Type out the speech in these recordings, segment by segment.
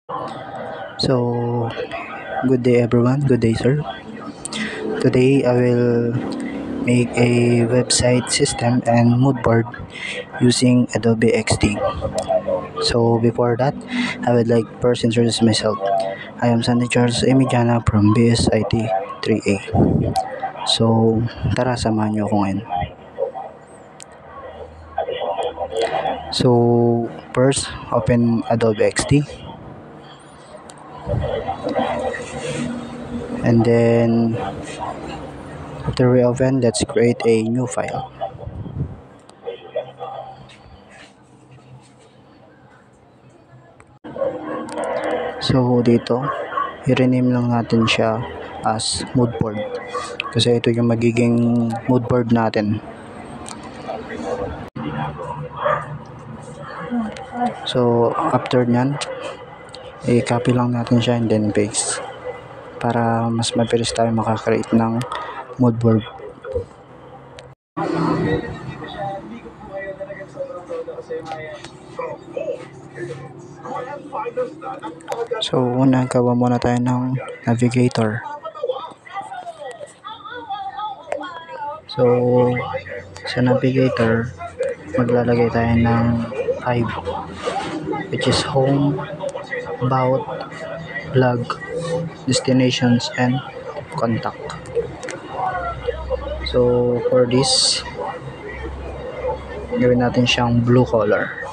So, good day everyone. Good day, sir. Today I will make a website system and mood board using Adobe XD. So, before that, I would like first introduce myself. I am Sandy Charles Emiliana from BSIT 3A. So, tara samahan niyo ako ngayon. So, first, open Adobe XD. And then, after we open, let's create a new file. So, dito, i-rename lang natin siya as mood board. Kasi ito yung magiging mood board natin. So, after nyan, i-copy lang natin siya and then paste. Para mas mabilis tayo makakreate ng mood board. So, una, gawa muna tayo ng navigator. So, sa navigator, maglalagay tayo ng 5, which is home, about, blog, destinations, and contact. So, for this, gawin natin siyang blue color.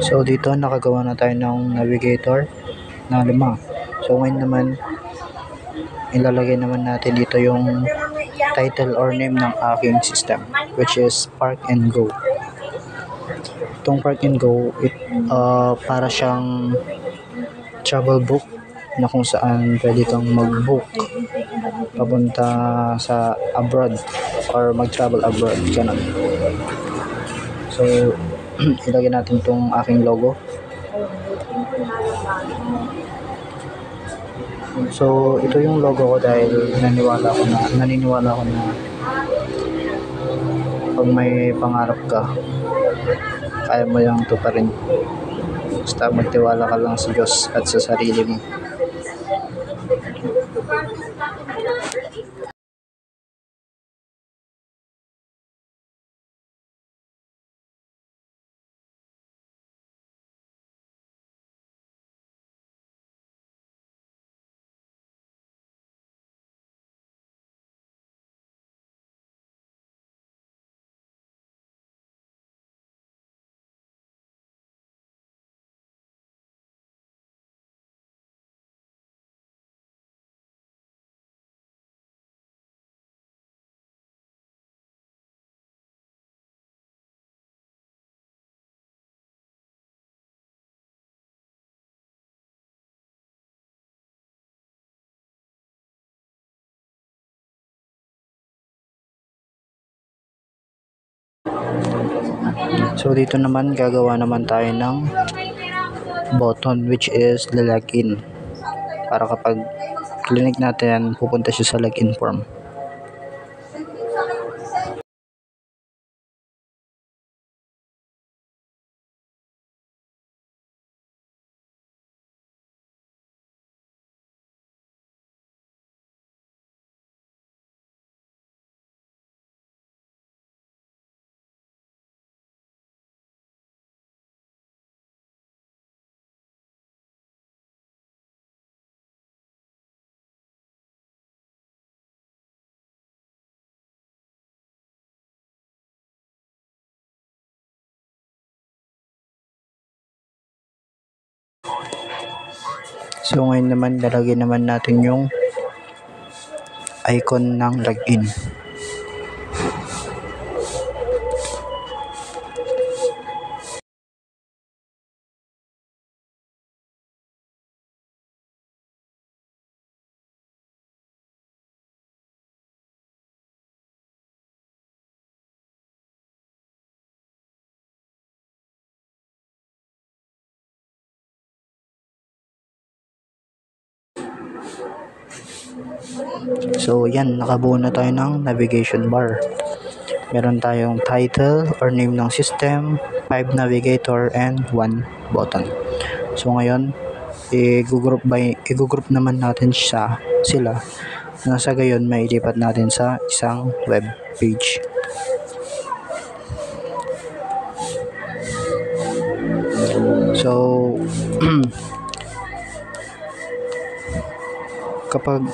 So, dito nakagawa na tayo ng navigator na 5. So, ngayon naman, ilalagay naman natin dito yung title or name ng aking system, which is Park and Go. Itong Park and Go, para siyang travel book na kung saan pwede kang mag-book papunta sa abroad or mag-travel abroad, ganun. So, ilagay natin itong aking logo. So, ito yung logo ko dahil naniniwala ko na pag may pangarap ka, kaya mo yung tuparin. Basta magtiwala ka lang sa Diyos at sa sarili mo. So dito naman gagawa naman tayo ng button which is the login, para kapag clinic natin pupunta siya sa login form. So ngayon naman lalagay naman natin yung icon ng login. So yan, nakabuo na tayo ng navigation bar. Meron tayong title or name ng system, 5 navigator, and 1 button. So ngayon, i-group naman natin sila na sa gayon mailipat natin sa isang web page. So kapag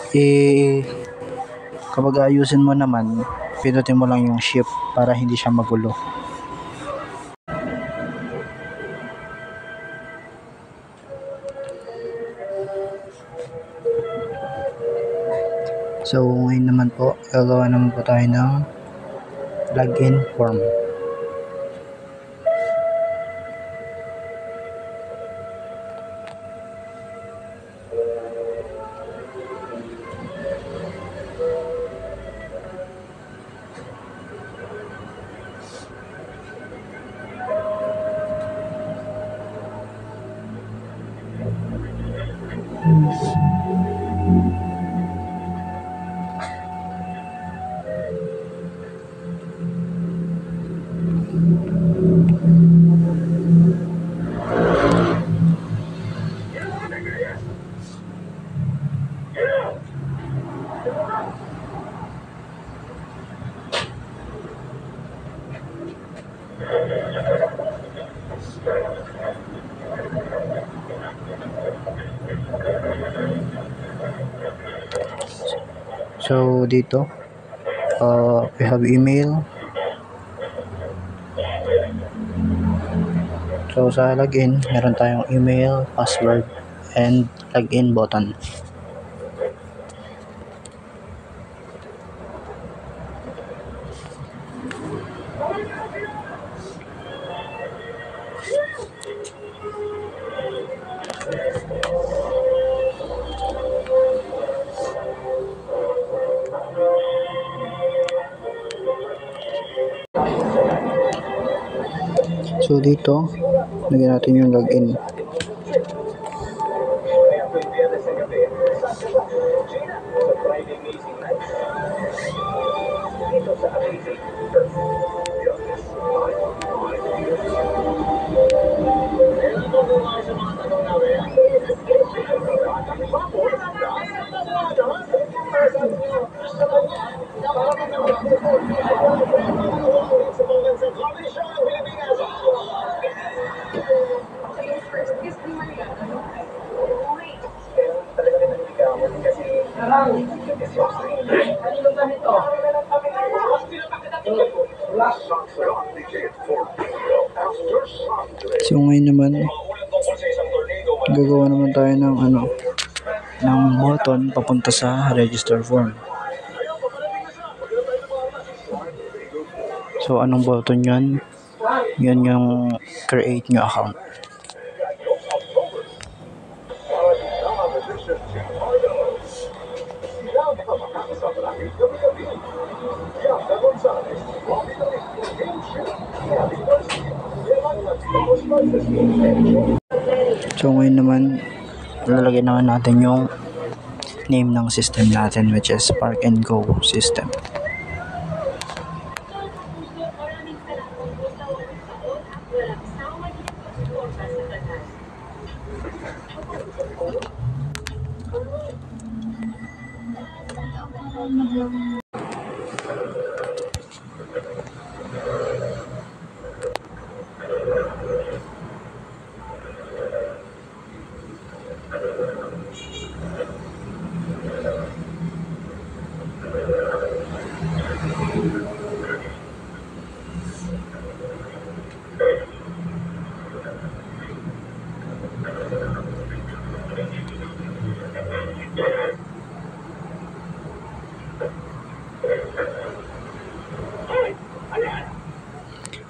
ayusin mo naman, pinutin mo lang yung shift para hindi siya magulo. So ngayon naman po, gagawa naman po tayo ng login form. So dito, we have email. So sa login, meron tayong email, password, and login button. So dito, lagyan natin yung login. So ngayon naman, gagawa naman tayo ng ng button papunta sa register form. So anong button yan? Yan yung create new account. So ngayon naman, lalagay naman natin yung name ng system natin, which is Park and Go system.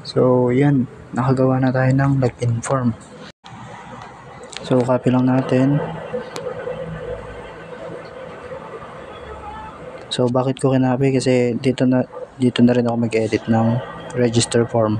So yan, nakagawa na tayo ng login form. So copy lang natin. So bakit ko kinapi? Kasi dito na rin ako mag-edit ng register form.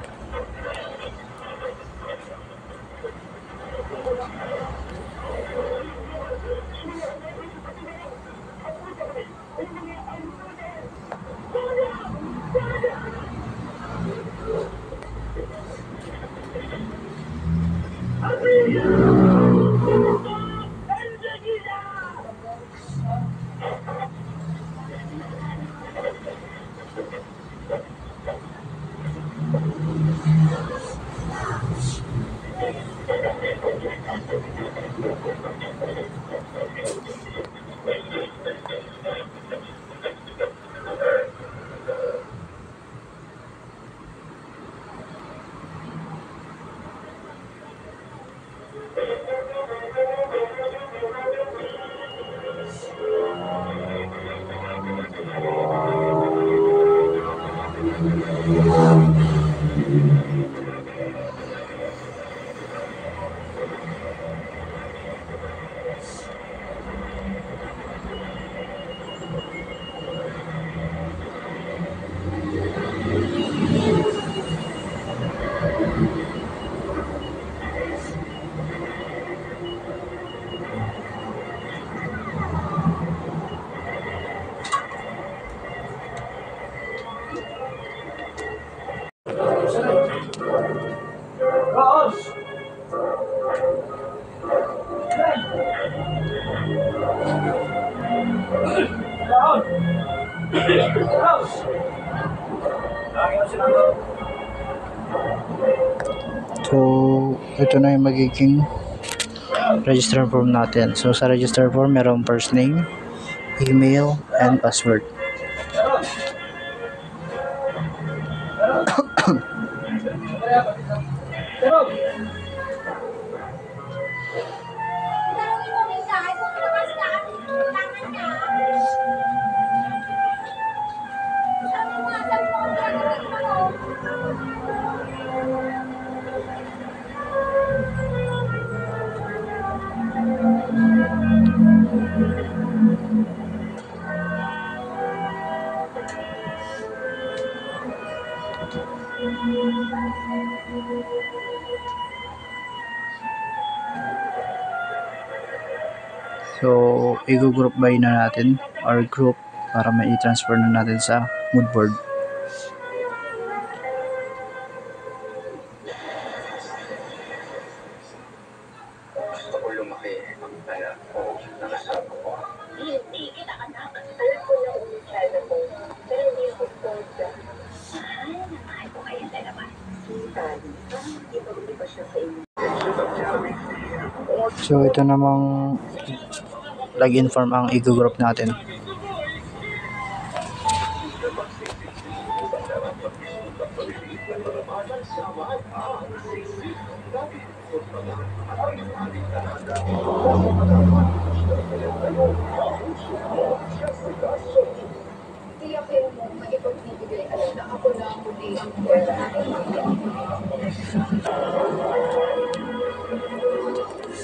So ito na yung magiging register form natin. So sa register form, merong first name, email, and password. So, i-group by na natin or group para mai-transfer na natin sa mood board. Gusto ko lumaki ang kaya ko nakasama ko. Hindi kita anak. Alam ko na So ito namang login form ang i-group natin.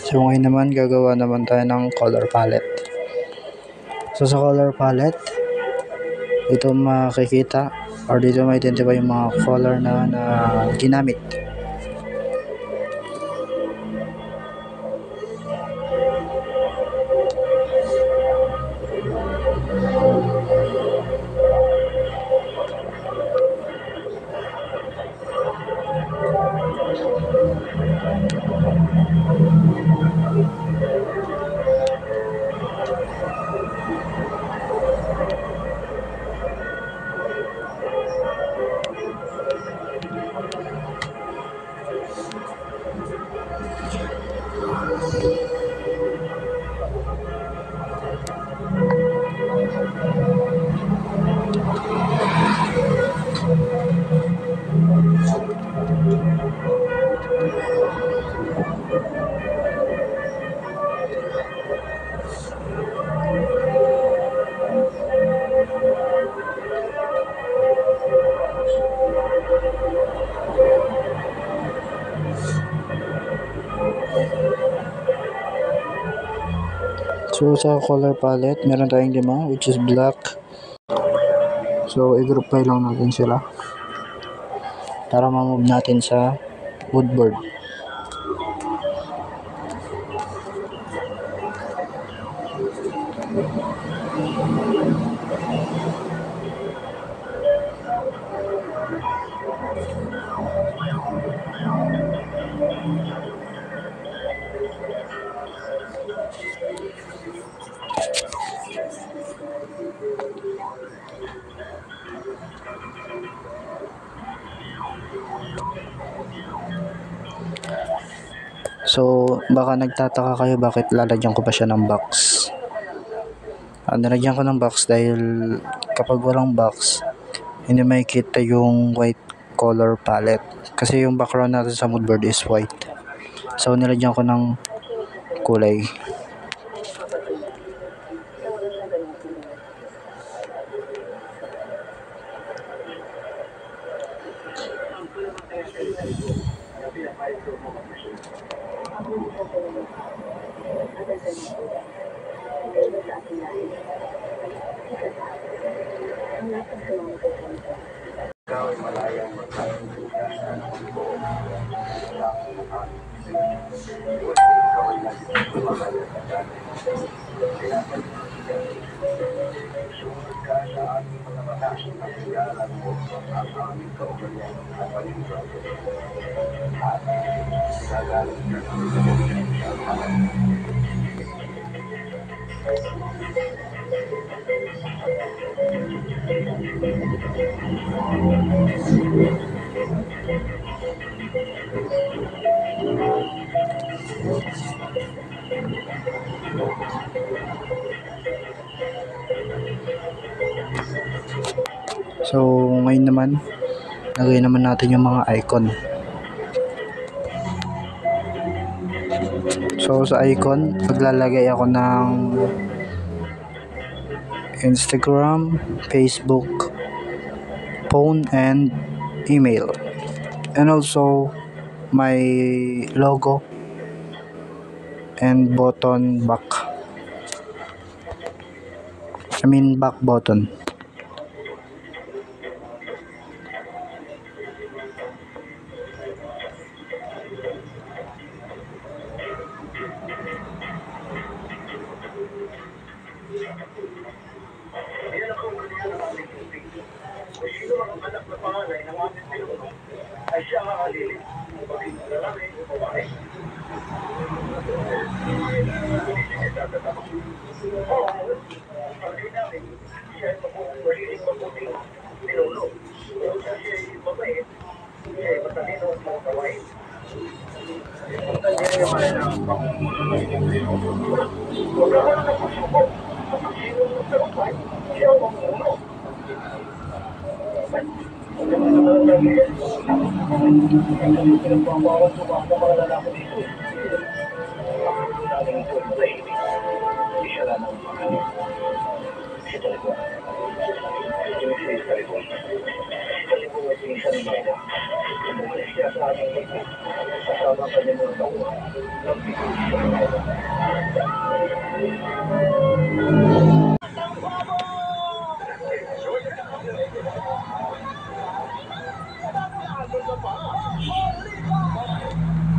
So ngayon naman gagawa naman tayo ng color palette. So sa color palette, ito makikita or dito ma-identify yung mga color na ginamit. So sa color palette, meron tayong 5 which is black. So i-group by lang natin sila para ma-move natin sa mood board. So baka nagtataka kayo bakit lalagyan ko pa siya ng box. Nilagyan ko ng box dahil kapag walang box, hindi makikita yung white color palette. Kasi yung background natin sa mood board is white. So nilagyan ko ng kulay. Ikaw ay malayang magkakasugan ng buong lahat. Ikaw ay lagi sa pamamayan ng dati. Sumunod ka sa aming mga mata at igalan mo ang aming kaugalian at paniniwala. At igagaling ka ng mga So ngayon naman, lagay naman natin yung mga icon. So sa icon, maglalagay ako ng Instagram, Facebook, phone, and email. And also my logo and button back. Back button. Kung sino ang anak na panganay ng aming pinuno, ay siya ang alilin. Maging lalaki o babae. Oo, sabi namin, siya ay magiging mabuting pinuno. Kung siya ay mabait, siya ay matalino at mga kawain.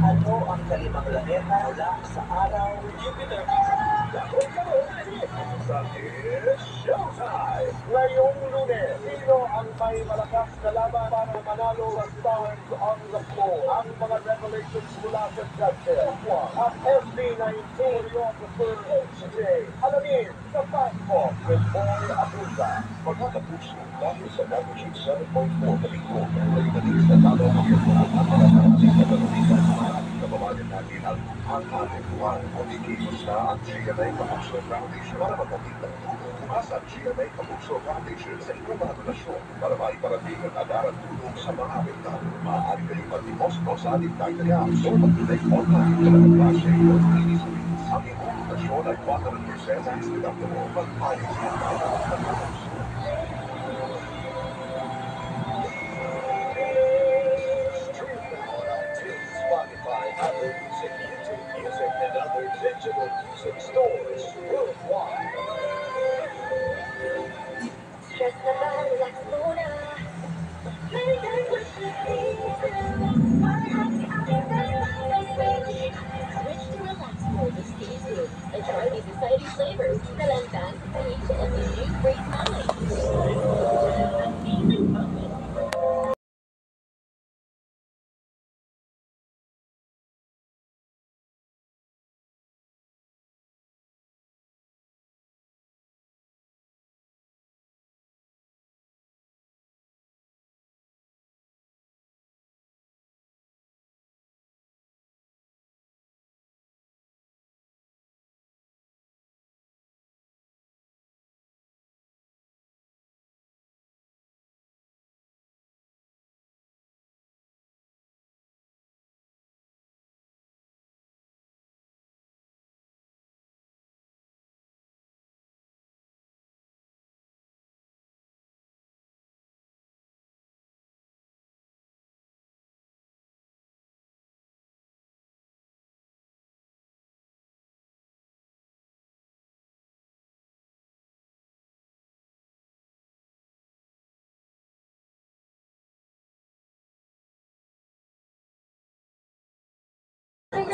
Ano ang kalimang planeta mula sa araw Jupiter? Sa Is Showtime! Ngayong Lunes, sino ang may malakas na laban para manalo sa Stars on the Floor? Ang mga revelations mula sa judges at SB19 choreographer HJ. Alamin sa Fast Talk with Boy Abunda. Magkakapuso dahil sa magnitude 7.4 na linggo. May dalis na talo ang mga ating katalunitan sa maraming kababayan natin ang ating buwan. Magkikilos na ang GMA Kapuso Foundation para magkakit ng tulong. Bukas ang GMA Kapuso Foundation sa inyong mga donasyon para maiparating ang agarang tulong sa mga apektado. Maaari kayong mag-deposito sa ating Title Apps o mag-donate online sa mga klase o ministry. Ang iyong donasyon ay 100% tax deductible. Mag-ayos na tayo ng pagkakas. Spotify, Apple Music, YouTube Music, and other digital music stores worldwide. Stress na ba? Relax muna. Switch to relax mode with Steve Food and try these exciting flavors. Talantan, peach, and the new great time. Amazing moment.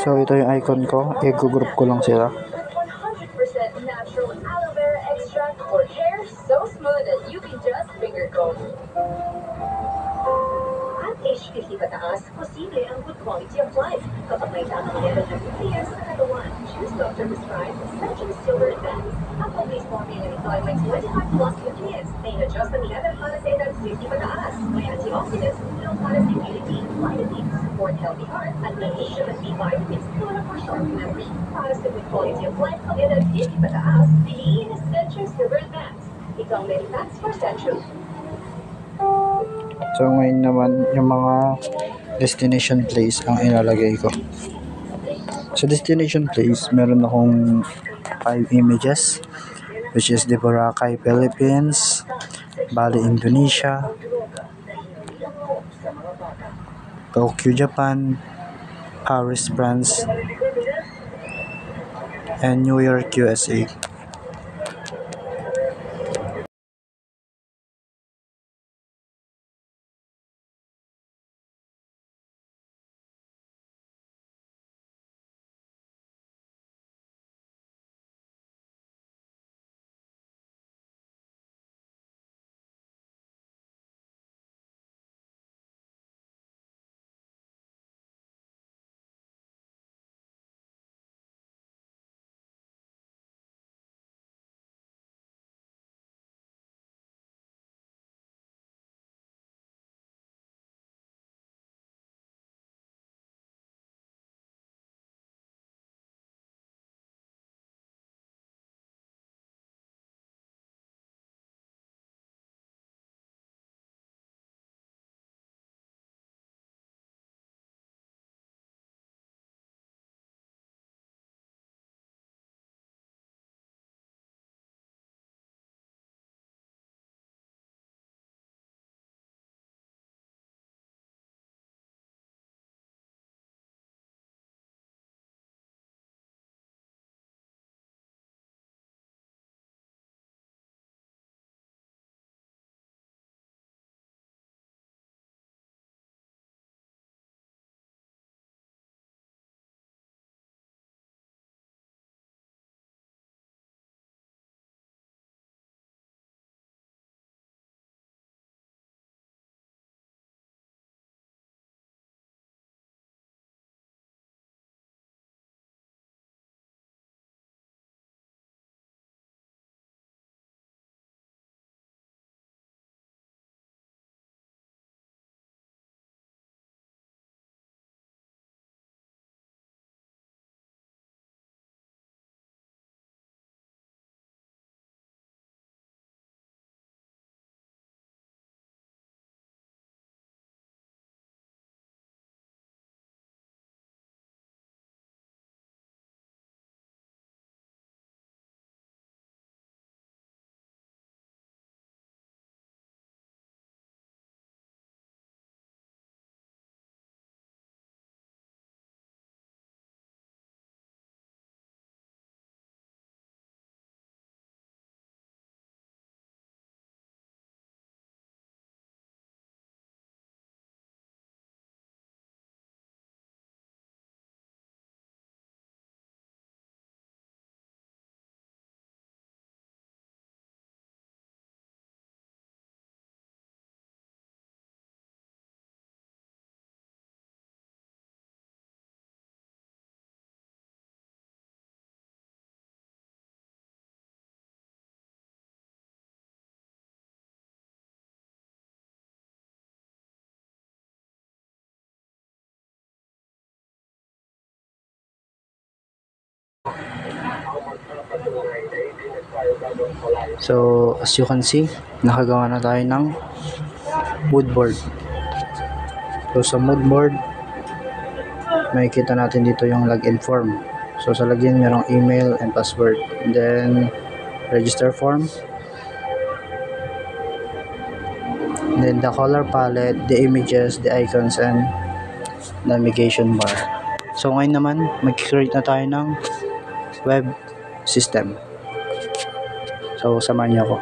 So ito yung icon ko, i-group ko lang sila. With 100% natural aloe vera extract for hair so smooth that you can just finger comb. At age 50 pataas, posible ang good quality of life. Kapag may tamang level ng nutrients sa katawan, choose Dr. Prescribed Essential Silver Advance. Ang complete formula nito ay may 25 plus nutrients na in-adjust ang level para sa edad 50 pataas. May antioxidants, tulong para sa immunity, vitamins, support healthy heart, at magnesium at B vitamins, tulong for sharp memory. Para sa good quality of life ang edad 50 pataas, piliin Essential Silver Advance. Ito ang Meditax for Central. So ngayon naman yung mga destination place ang ilalagay ko. Sa destination place, meron akong 5 images, which is the Boracay, Philippines, Bali, Indonesia, Tokyo, Japan, Paris, France, and New York, USA. So, as you can see, nakagawa na tayo ng mood board. So, sa mood board, makikita natin dito yung login form. So, sa login, merong email and password. And then, register form. And then, the color palette, the images, the icons, and navigation bar. So, ngayon naman, mag-create na tayo ng web system. So, samahan niyo ako.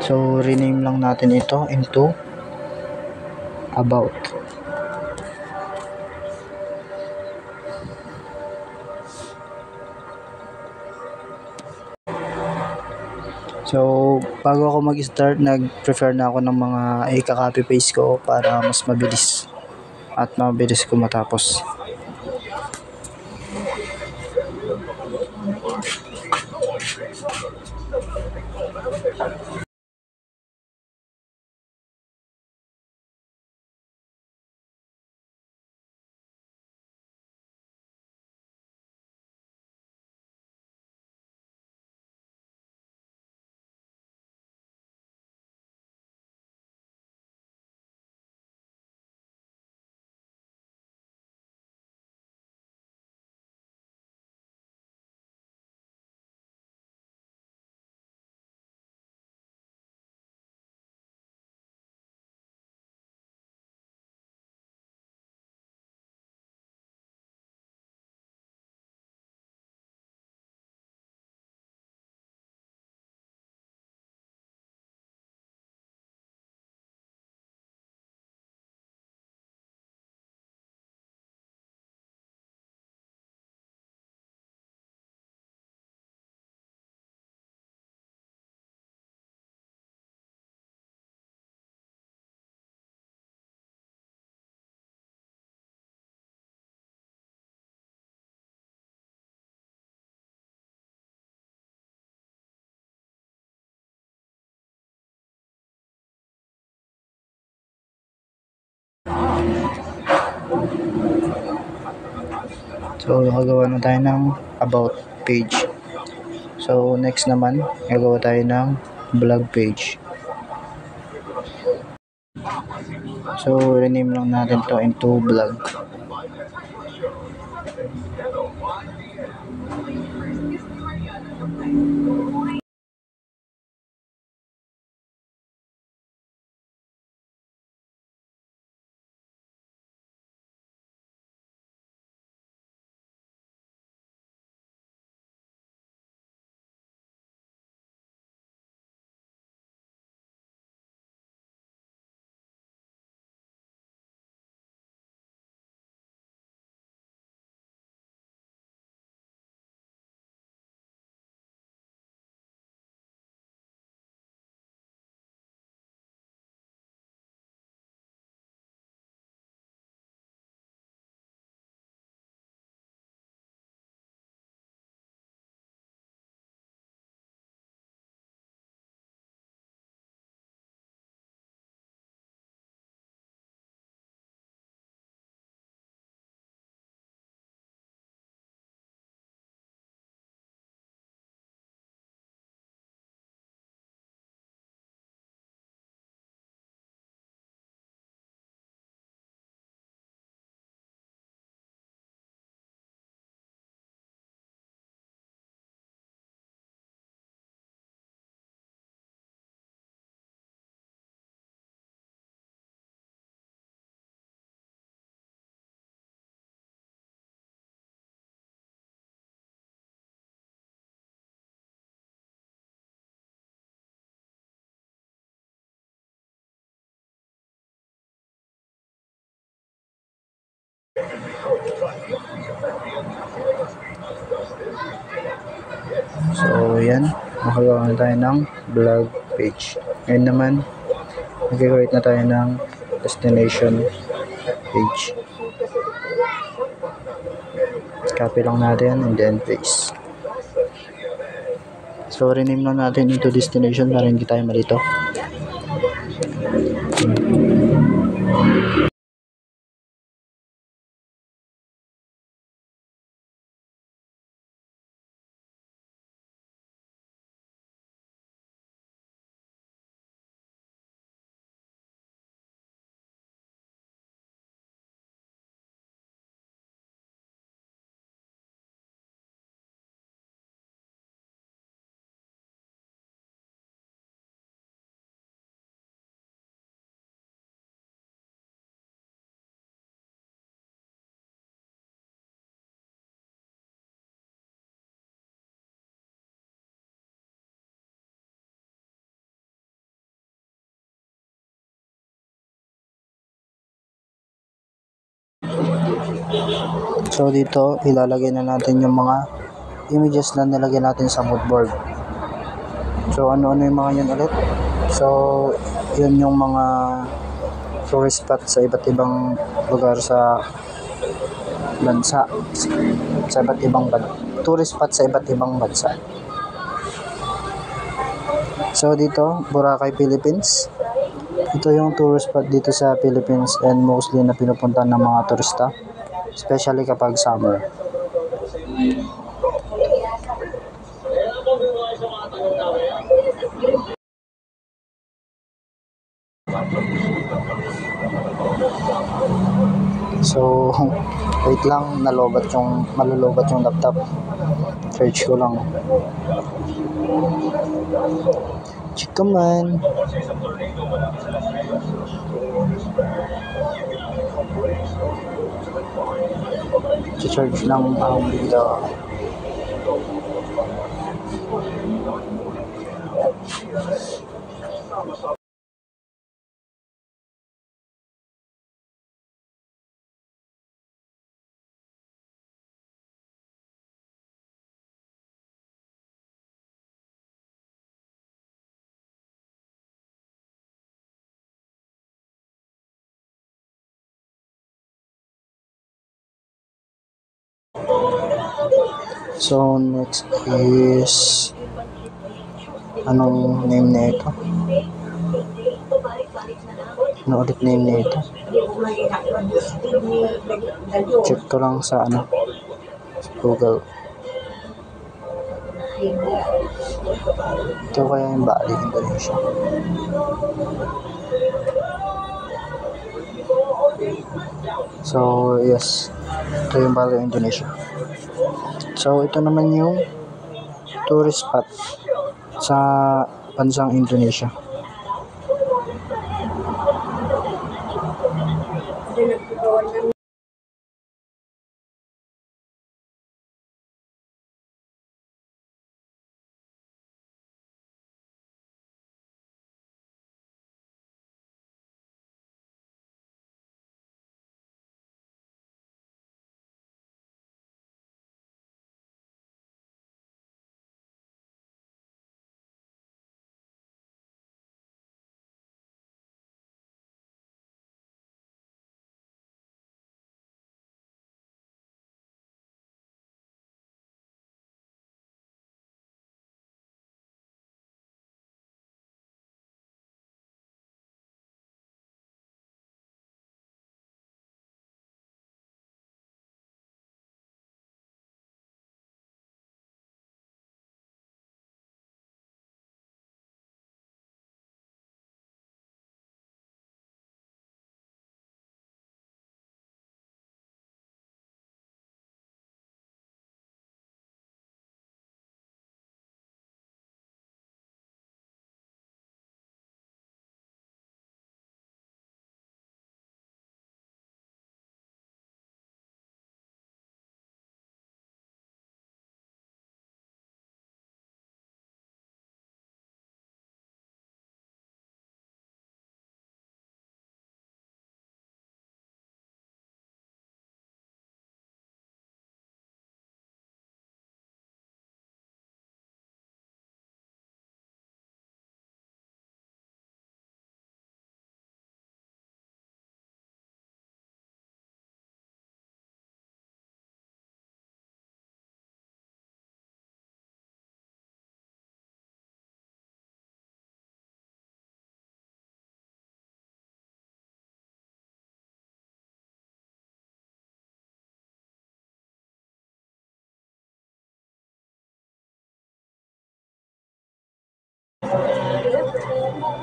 So, rename lang natin ito into about. So, bago ako mag-start, nag-prefer na ako ng mga i-copy paste ko para mas mabilis at mabilis ko matapos. So, nakagawa na tayo ng about page. So, next naman, gagawa tayo ng blog page. So, rename lang natin to into blog. So, yan. Nakagawa na tayo ng blog page. Ngayon naman, mag-create na tayo ng destination page. Copy lang natin and then paste. So, rename lang natin into destination para hindi tayo malito. So, dito, ilalagay na natin yung mga images na nilagay natin sa mood board. So, ano-ano yung mga yun ulit? So, yun yung mga tourist spot sa iba't ibang lugar sa bansa. Sa iba't ibang tourist spot sa iba't ibang bansa. So, dito, Boracay, Philippines. Ito yung tourist spot dito sa Philippines and mostly na pinupunta ng mga turista. Especially kapag summer. So, wait lang, malulubat yung laptop. Search ko lang. Chika man. Charge lang ang video. So, next is anong name na ito? Ano ulit name na ito? Check ko lang sa ano. Google. Ito kaya yung Bali, Indonesia. So, yes. Ito yung Bali, Indonesia. So, ito naman yung tourist spot sa bansang Indonesia.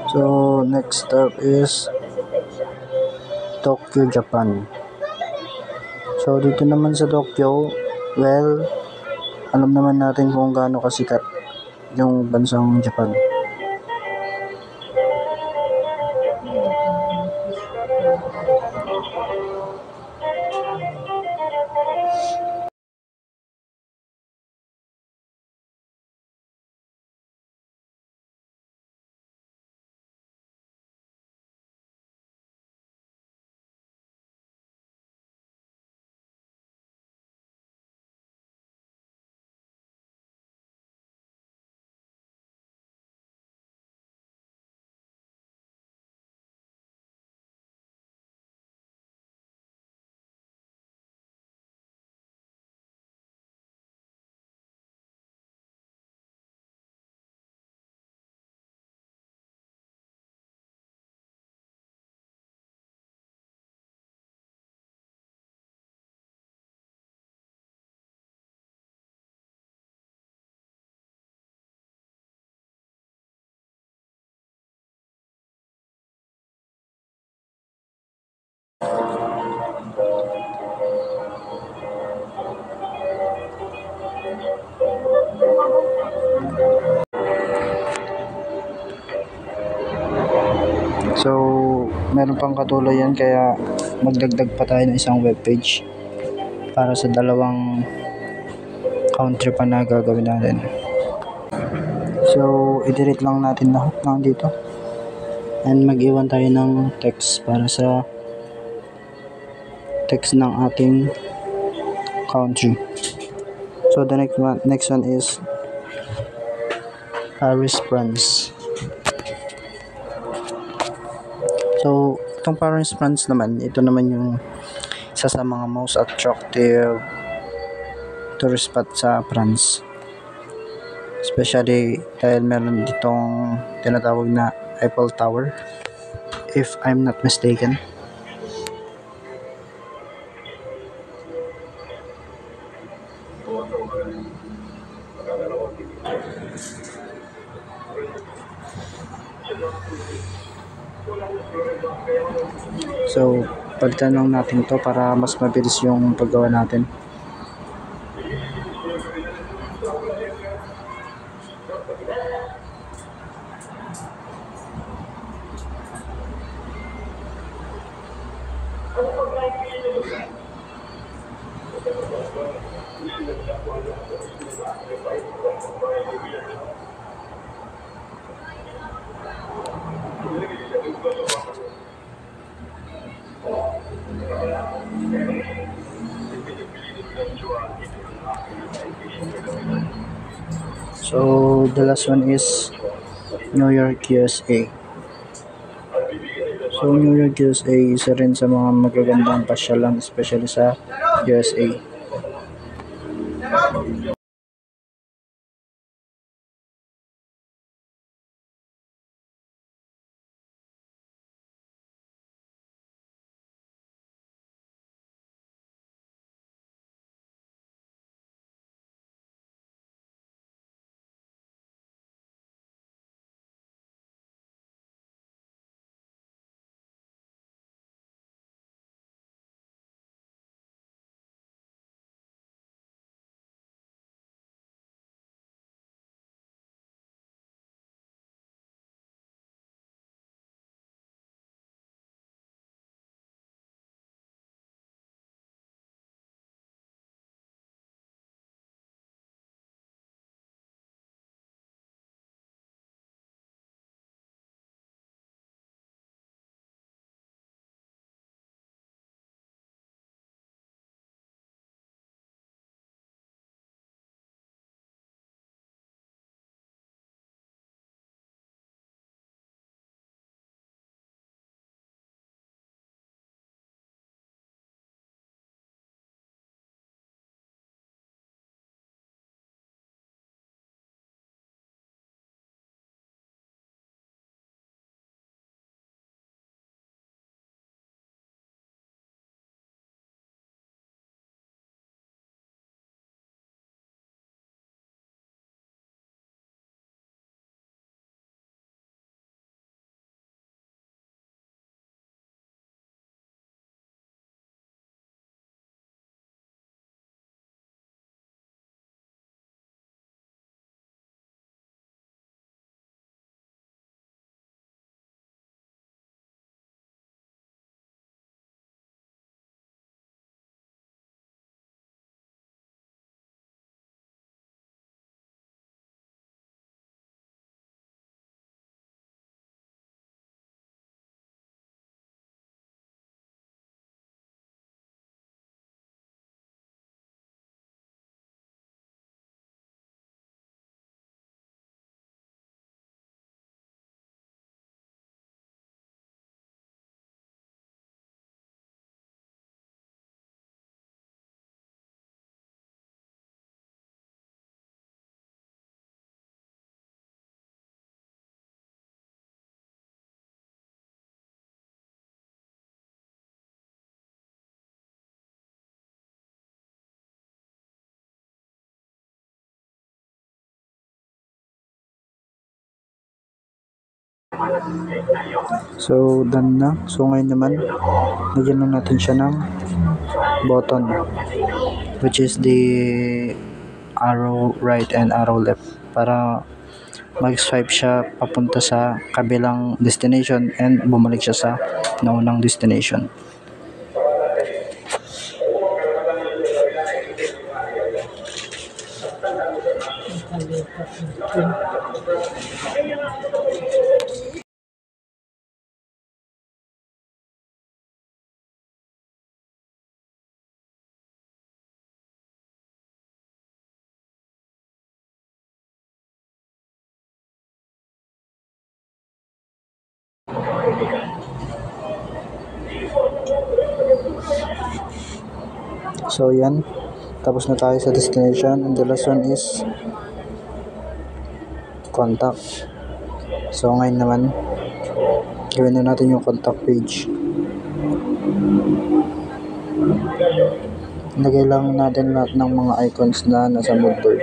So, next step is Tokyo, Japan. So, dito naman sa Tokyo, well, alam naman natin kung gaano kasikat yung bansang Japan. So, meron pang katuloy yan, kaya magdagdag pa tayo ng isang webpage para sa dalawang country pa na gagawin natin. So, i-delete lang natin lahat ng dito and mag-iwan tayo ng text para sa text ng ating country. So, the next one is Paris, France. So, itong Paris, France naman, ito naman yung isa sa mga most attractive tourist spot sa France. Especially dahil meron ditong tinatawag na Eiffel Tower, if I'm not mistaken. So, palitan lang natin to para mas mabilis yung paggawa natin. So, the last one is New York, USA. So, New York, USA, isa rin sa mga magagandang pasyalan, especially sa USA. So, done na. So, ngayon naman, lagyan lang natin siya ng button, which is the arrow right and arrow left, para mag-swipe siya papunta sa kabilang destination and bumalik siya sa naunang destination. So, yan. Tapos na tayo sa destination. And the last one is contact. So, ngayon naman, gawin na natin yung contact page. Ilagay lang natin lahat ng mga icons na nasa moodboard.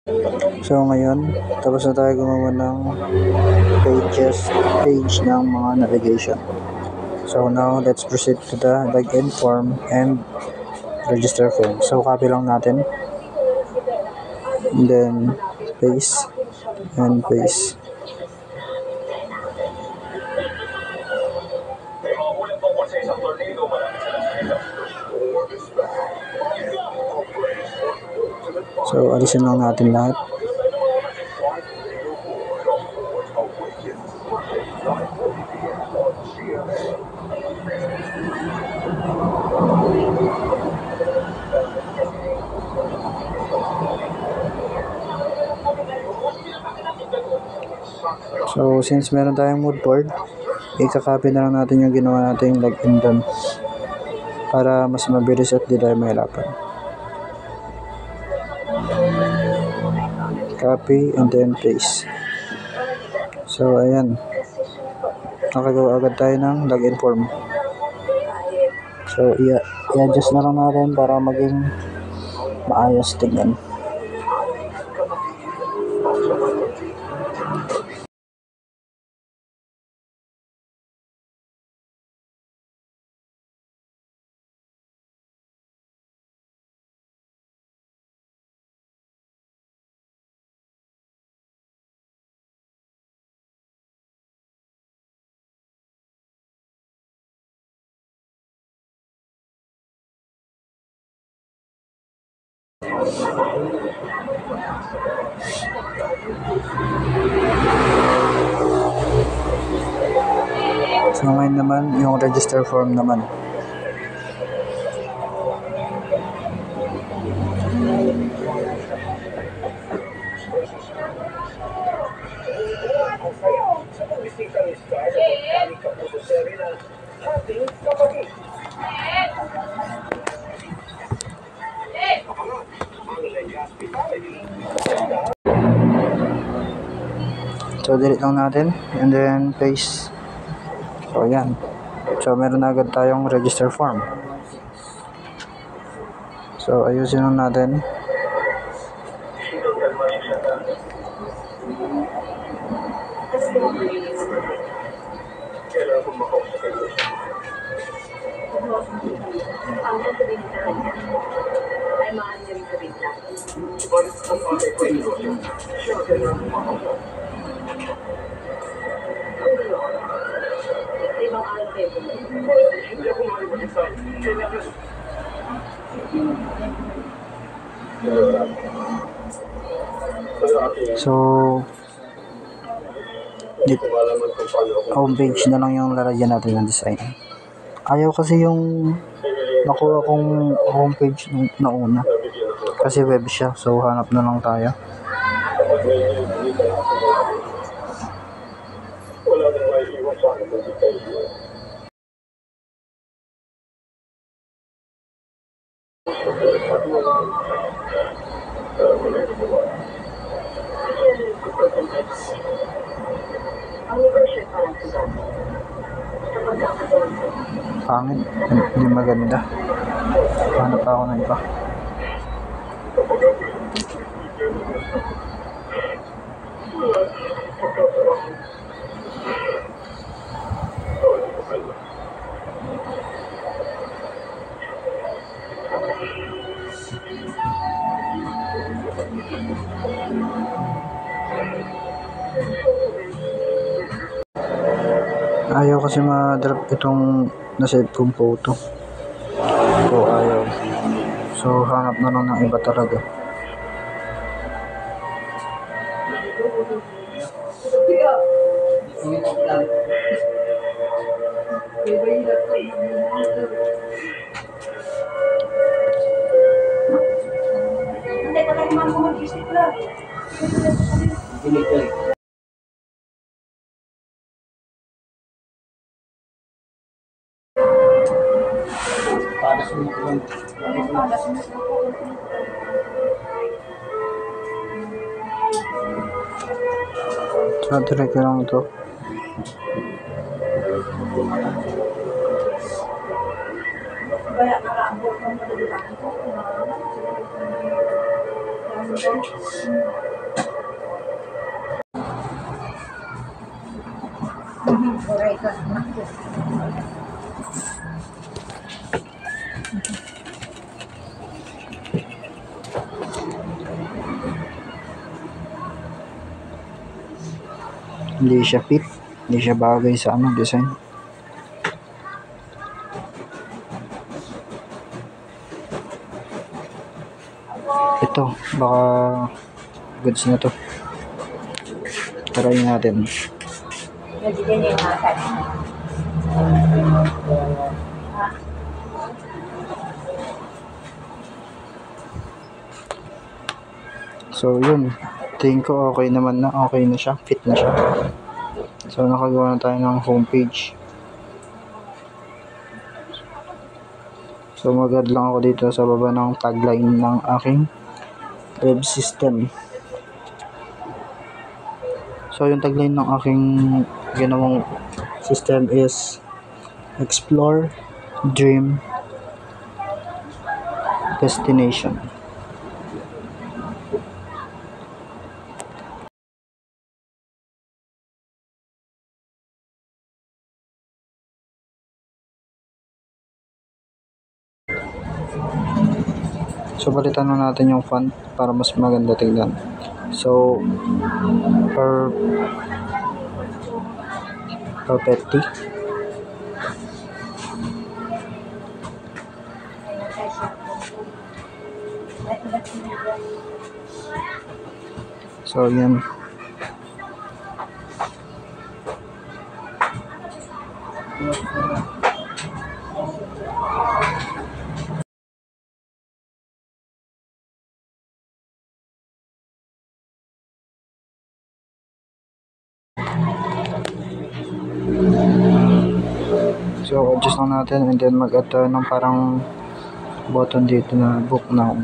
So ngayon, tapos na tayo gumawa ng page ng mga navigation. So now, let's proceed to the login form and register form. So copy lang natin. And then, paste and paste. So, alisin lang natin lahat. So, since meron tayong mood board, i-copy na lang natin yung ginawa natin login doon para mas mabilis at di tayo mahirapan. Copy and then paste. So, ayan. Nakagawa agad tayo ng login form. So, i-adjust na lang natin para maging maayos tingnan. So ngayon naman, yung register form naman. So delete lang natin and then paste. So yan. So meron na agad tayong register form. So ayusin lang natin. So homepage na lang yung lalagyan natin ng design. Ayaw kasi yung nakuha kong homepage nung nauna kasi web siya, so hanap na lang tayo. Pangit, hindi maganda. Hanap ako ng iba. Ayaw kasi ma-drop itong na-save kong photo. So ayaw. So hanap na lang ng iba talaga. So direct lang ito. Hindi siya fit, hindi siya bagay sa design. Ito, baka goods na to. Try natin. So yun, tingin ko okay naman na, okay na siya, fit na siya. So nakagawa na tayo ng homepage. So mag-add lang ako dito sa baba ng tagline ng aking web system. So yung tagline ng aking ginawang system is Explore, Dream, Destination. So balitan na natin yung font para mas maganda tingnan. So Perfetti. So yan. So adjust lang natin and then mag-add tayo ng parang button dito na book now.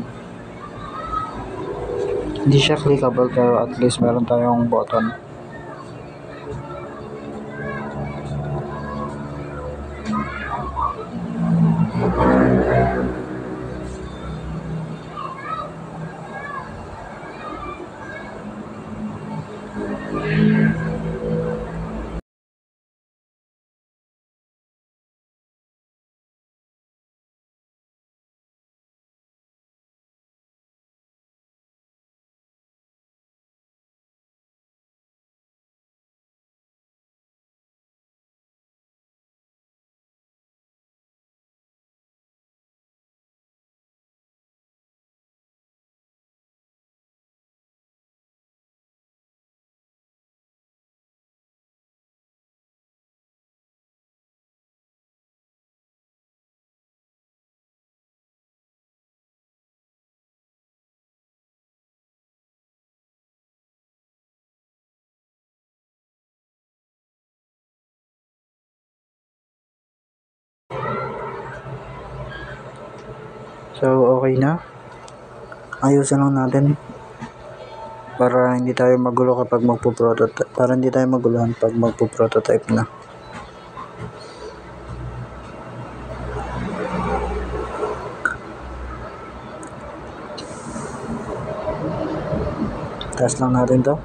Hindi siya clickable pero at least meron tayong button. So okay na. Ayusin lang natin para hindi tayo magulo kapag magpo-prototype, para hindi tayo maguluhan pag magpo-prototype na. Taas lang natin to.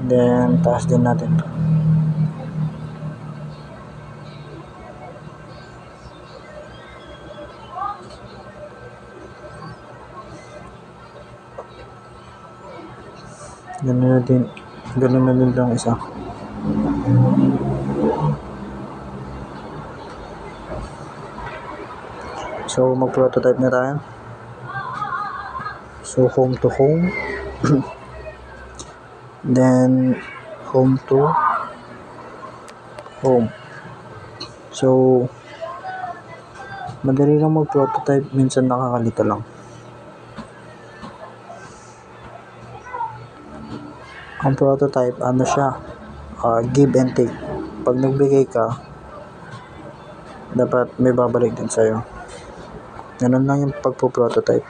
And then taas din natin to. Ganun na din lang isa. So mag-prototype na tayo. So home to home. Then home to home. So madali lang mag-prototype, minsan nakakalito lang. Ang prototype, ano siya, give and take. Pag nagbigay ka, dapat may babalik din sa'yo. Ganun lang yung pagpo-prototype.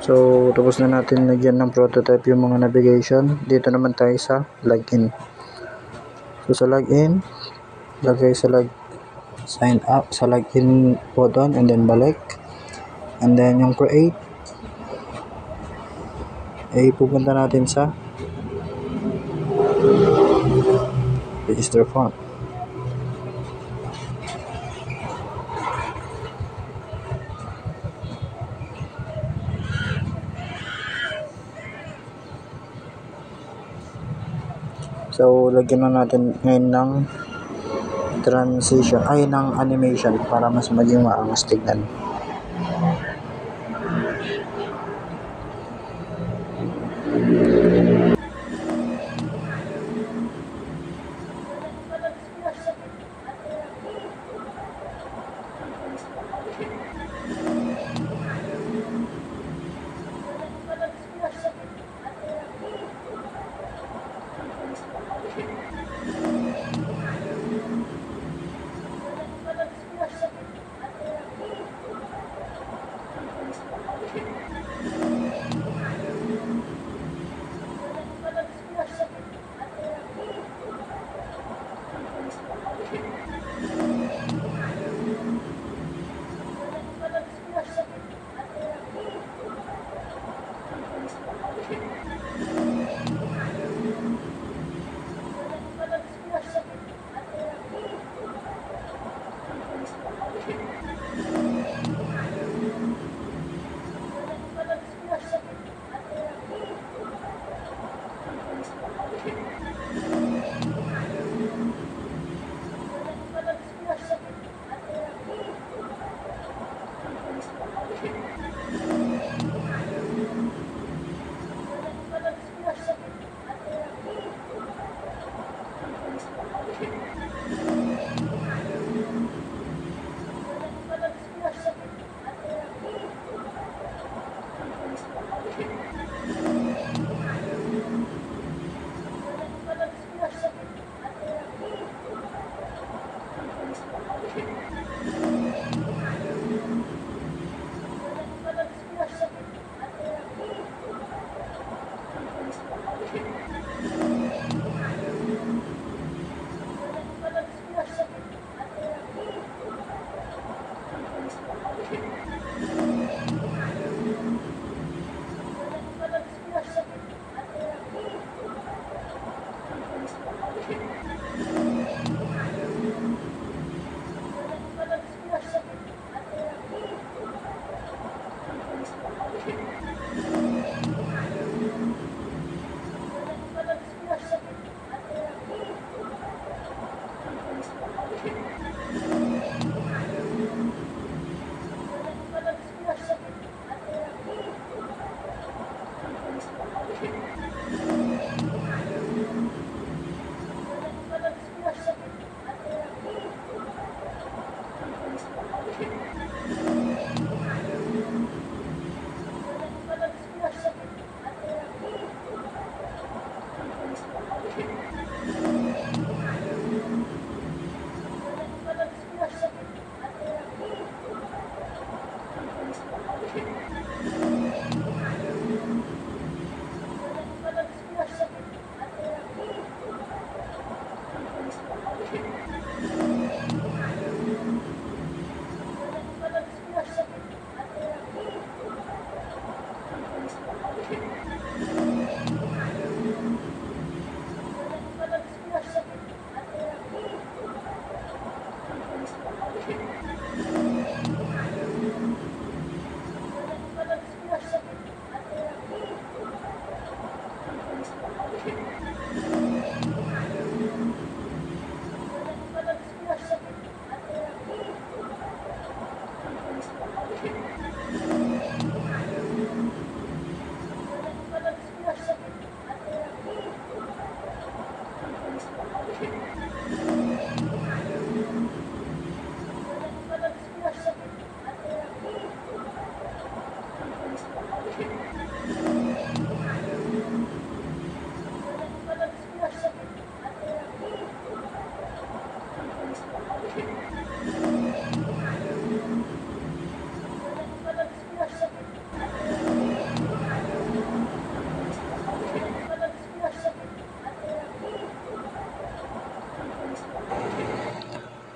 So, tapos na natin lagyan ng prototype yung mga navigation. Dito naman tayo sa login. So, sa login, lagay sa sign up, sa login button, and then balik. And then, yung create, ay pupunta natin sa register form. So, lagyan na natin ngayon ng transition, ay ng animation para mas maging maangas tignan.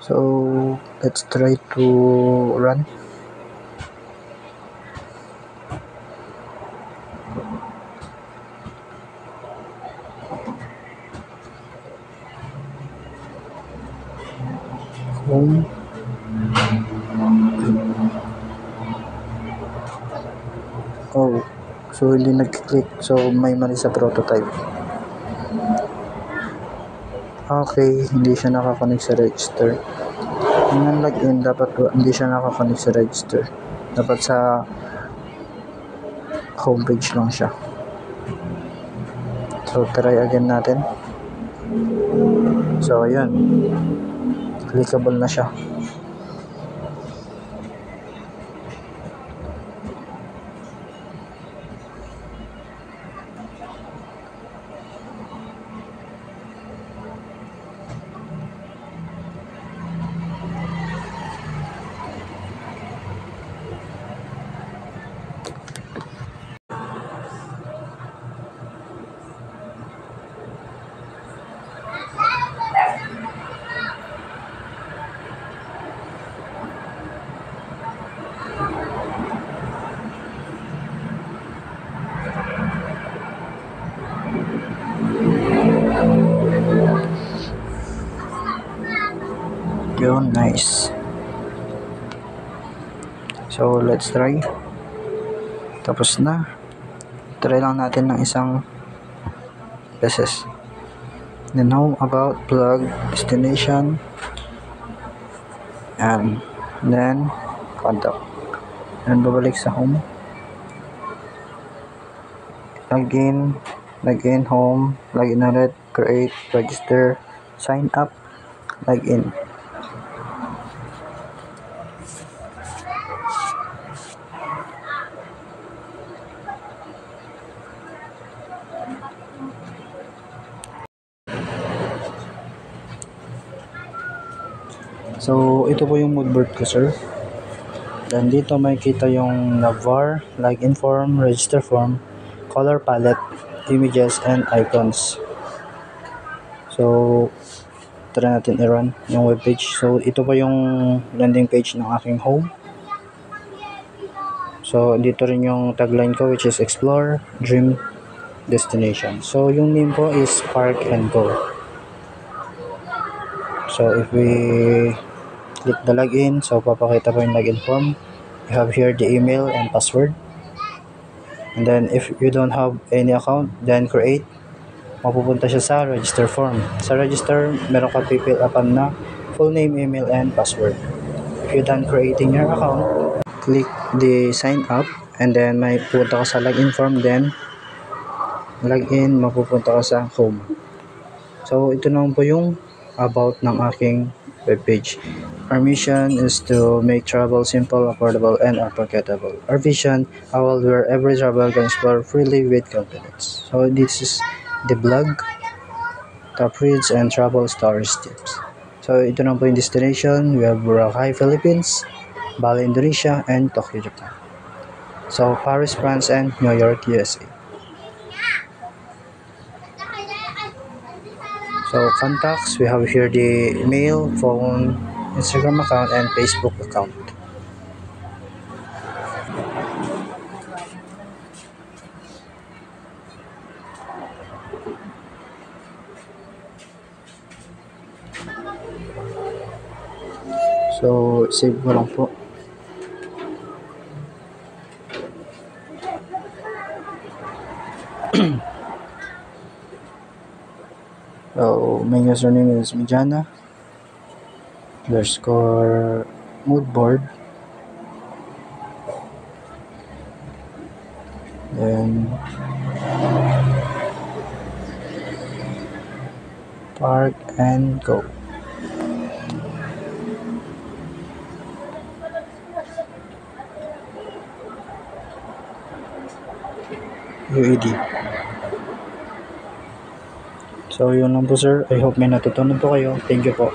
So let's try to run. Home. Oh, so hindi nag-click. So may mali sa prototype. Okay, hindi siya nakakonect sa register. Yung login, dapat hindi siya nakakonect sa register. Dapat sa homepage lang siya. So try again natin. So ayan, clickable na siya. Yun, nice. So let's try. Tapos na. Try lang natin ng isang beses. Then home, about, plug, destination, and then contact. And babalik sa home. Login, home, login ulit, create, register, sign up, login. So, ito po yung moodboard ko, sir. Then dito makikita yung navvar, login form, register form, color palette, images, and icons. So, try natin i-run yung webpage. So, ito po yung landing page ng aking home. So, dito rin yung tagline ko, which is Explore, Dream, Destination. So, yung name po is Park and Go. So, if we click the login, so papakita po yung login form. You have here the email and password. And then if you don't have any account, then create. Mapupunta siya sa register form. Sa register, meron ka pipill upan na full name, email, and password. If you're done creating your account, click the sign up, and then may pupunta ka sa login form, then login, mapupunta ka sa home. So ito naman po yung about ng aking webpage. Our mission is to make travel simple, affordable, and unforgettable. Our vision, a world where every traveler can explore freely with confidence. So this is the blog, top reads, and travel stories tips. So ito na po yung destination. We have Boracay, Philippines, Bali, Indonesia, and Tokyo, Japan. So Paris, France, and New York, USA. So contacts, we have here the email, phone, Instagram account, and Facebook account. So save mo lang po. So my username is Mijana _ moodboard, then park and go. UED. So yun lang po sir, I hope may natutunan po kayo. Thank you po.